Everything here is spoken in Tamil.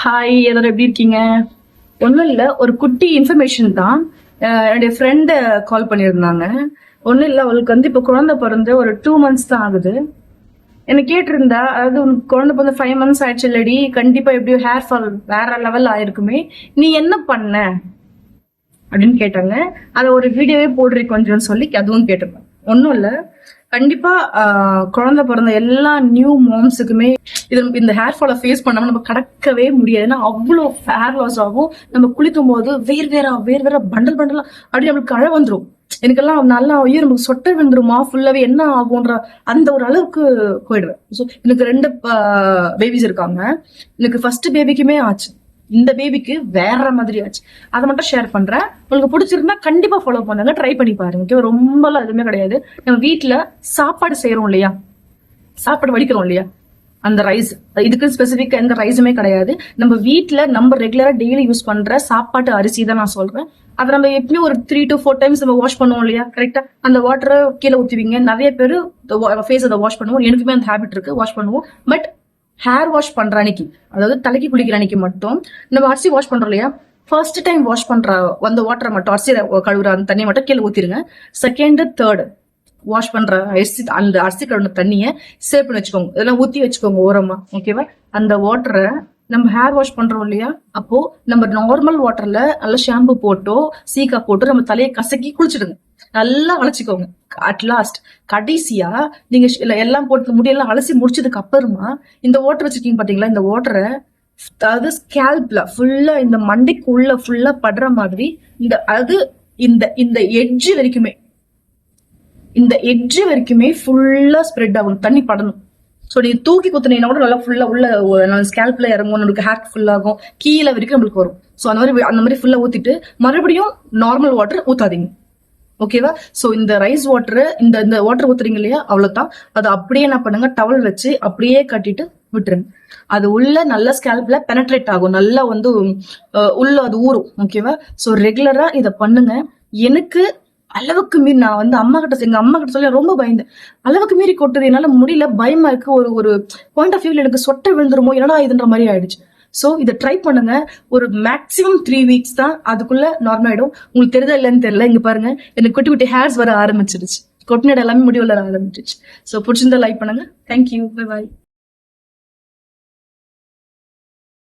ஹாய், எல்லாரும் எப்படி இருக்கீங்க? ஒன்றும் இல்லை, ஒரு குட்டி இன்ஃபர்மேஷன் தான். என்னுடைய ஃப்ரெண்டு கால் பண்ணியிருந்தாங்க. ஒன்றும் இல்லை, அவளுக்கு இப்போ குழந்தை பிறந்து ஒரு 2 months தான் ஆகுது. என்ன கேட்டிருந்தா, அதாவது உனக்கு குழந்தை பிறந்த 5 months ஆயிடுச்சு இல்லடி, கண்டிப்பா எப்படியும் ஹேர் ஃபால் வேற லெவல் ஆயிருக்குமே, நீ என்ன பண்ண அப்படின்னு கேட்டாங்க. அதை ஒரு வீடியோவே போடுறீ கொஞ்சம்னு சொல்லி அதுவும் கேட்டிருந்தேன். ஒன்றும் இல்லை, கண்டிப்பா குழந்தை பிறந்த எல்லா நியூ மாம்ஸுக்குமே இந்த ஹேர் ஃபாலை ஃபேஸ் பண்ணாம நம்ம கடக்கவே முடியாது. ஏன்னா அவ்வளோ ஹேர் லாஸ் ஆகும். நம்ம குளிக்கும் போது வேர் வேற பண்டல் பண்டலா அப்படி நம்மளுக்கு கழ வந்துடும். எனக்கெல்லாம் நல்லா ஐயோ நமக்கு சொட்டை வந்துருமா ஃபுல்லாவே என்ன ஆகும்ன்ற அந்த ஒரு அளவுக்கு போயிடுவேன். ஸோ எனக்கு 2 பேபிஸ் இருக்காங்க. எனக்கு ஃபர்ஸ்ட் பேபிக்குமே ஆச்சு, இந்த பேபிக்கு வேற மாதிரி ஆச்சு. அதை மட்டும் ஷேர் பண்றேன். உங்களுக்கு பிடிச்சிருந்தா கண்டிப்பா ஃபாலோ பண்ணுங்க, ட்ரை பண்ணி பாருங்க. ரொம்பலாம் எதுவுமே கிடையாது. நம்ம வீட்டுல சாப்பாடு செய்யறோம் இல்லையா, சாப்பாடு வடிக்கிறோம் இல்லையா, அந்த ரைஸ், இதுக்கு ஸ்பெசிபிக்கா எந்த ரைஸுமே கிடையாது. நம்ம வீட்டுல நம்ம ரெகுலரா டெய்லி யூஸ் பண்ற சாப்பாட்டு அரிசி தான் நான் சொல்றேன். அதை நம்ம எப்பயும் ஒரு 3 to 4 times நம்ம வாஷ் பண்ணுவோம் இல்லையா, கரெக்டா அந்த வாட்டரை கீழே ஊற்றுவீங்க. நிறைய பேர் ஃபேஸ் அதை வாஷ் பண்ணுவோம். எனக்குமே அந்த ஹேபிட் இருக்கு, வாஷ் பண்ணுவோம். பட் ஹேர் வாஷ் பண்ற அன்னைக்கு, அதாவது தலைக்கு குளிக்கிற அன்னைக்கு மட்டும் நம்ம அரிசி வாஷ் பண்றோம் இல்லையா, ஃபர்ஸ்ட் டைம் வாஷ் பண்ற அந்த வாட்டரை மட்டும், அரிசி கழுவுற அந்த தண்ணியை மட்டும் கீழே ஊத்திருங்க. செகண்ட், தேர்ட் வாஷ் பண்ற அரிசி, அந்த அரிசி கழுவுன தண்ணியை சேவ் பண்ணி வச்சுக்கோங்க, இதெல்லாம் ஊத்தி வச்சுக்கோங்க ஓரமா. ஓகேவா? அந்த வாட்டரை நம்ம ஹேர் வாஷ் பண்றோம் இல்லையா, அப்போ நம்ம நார்மல் வாட்டர்ல நல்லா ஷாம்பு போட்டோ சீக்கா போட்டு நம்ம தலையை கசக்கி குளிச்சிடுங்க, நல்லா அழைச்சிக்கோங்க. அட்லாஸ்ட் கடைசியா நீங்க எல்லாம் போட்டு முடியெல்லாம் அலசி முடிச்சதுக்கு அப்புறமா இந்த வாட்டர் வச்சிருக்கீங்க பாத்தீங்களா, இந்த வாட்டரை அதாவது ஸ்கேல்ப்ல ஃபுல்லா இந்த மண்டைக்குள்ள ஃபுல்லா படுற மாதிரி இந்த அது இந்த இந்த எட்ஜ் வரைக்குமே, இந்த எட்ஜ் வரைக்குமே ஃபுல்லா ஸ்ப்ரெட் ஆகும், தண்ணி படணும். ஸோ நீங்க தூக்கி குத்துனீங்கன்னா கூட நல்லா ஃபுல்லா உள்ள ஸ்கேல்ப்ல இறங்கும், நம்மளுக்கு ஹேர் ஃபுல் ஆகும், கீழே வரைக்கும் நம்மளுக்கு வரும். ஸோ அந்த மாதிரி ஃபுல்லா ஊத்திட்டு மறுபடியும் நார்மல் வாட்டர் ஊத்தாதீங்க. ஓகேவா? ஸோ இந்த ரைஸ் வாட்டர், இந்த வாட்டர் ஊத்துறீங்க இல்லையா, அவ்வளவுதான். அதை அப்படியே என்ன பண்ணுங்க, டவல் வச்சு அப்படியே கட்டிட்டு விட்டுருங்க. அது உள்ள நல்ல ஸ்கேல்ப்ல பெனட்ரேட் ஆகும், நல்லா உள்ள அது ஊறும். ஓகேவா? ஸோ ரெகுலரா இதை பண்ணுங்க. எனக்கு அளவுக்கு மீறி நான் அம்மா கிட்ட சொல்லி ரொம்ப பயந்தேன். அளவுக்கு மீறி கொட்டுது, என்னால முடியல, பயமா இருக்கு. ஒரு பாயிண்ட் ஆஃப் வியூல எனக்கு சொட்டை விழுந்துருமோ என்னடா இதுன்ற மாதிரி ஆயிடுச்சு. ஸோ இதை ட்ரை பண்ணுங்க. ஒரு மேக்ஸிமம் 3 weeks தான், அதுக்குள்ள நார்மல் ஆயிடும். உங்களுக்கு தெரியுதா இல்லைன்னு தெரியல, இங்க பாருங்க எனக்கு குட்டி குட்டி ஹேர்ஸ் வர ஆரம்பிச்சிருச்சு, கொட்டினது எல்லாமே முடி வளர ஆரம்பிச்சிருச்சு. ஸோ பிடிச்சிருந்தா லைக் பண்ணுங்க. Thank you, bye bye.